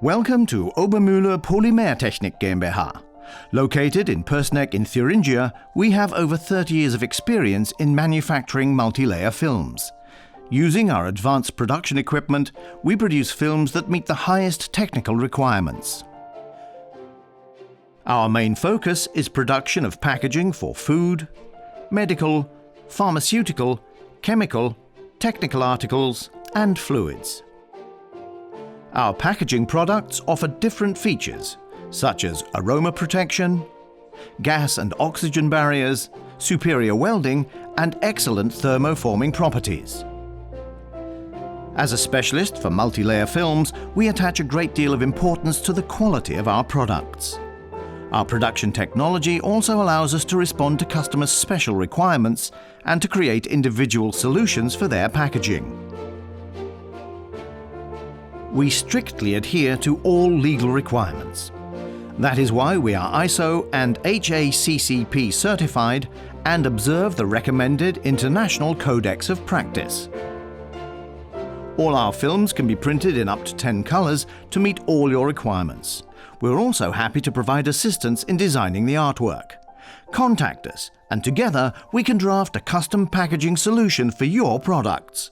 Welcome to Obermühle Polymertechnik GmbH. Located in Persneck in Thuringia, we have over 30 years of experience in manufacturing multi-layer films. Using our advanced production equipment, we produce films that meet the highest technical requirements. Our main focus is production of packaging for food, medical, pharmaceutical, chemical, technical articles, and fluids. Our packaging products offer different features, such as aroma protection, gas and oxygen barriers, superior welding, and excellent thermoforming properties. As a specialist for multi-layer films, we attach a great deal of importance to the quality of our products. Our production technology also allows us to respond to customers' special requirements and to create individual solutions for their packaging. We strictly adhere to all legal requirements. That is why we are ISO and HACCP certified and observe the recommended International Codex of Practice. All our films can be printed in up to 10 colors to meet all your requirements. We're also happy to provide assistance in designing the artwork. Contact us, and together we can draft a custom packaging solution for your products.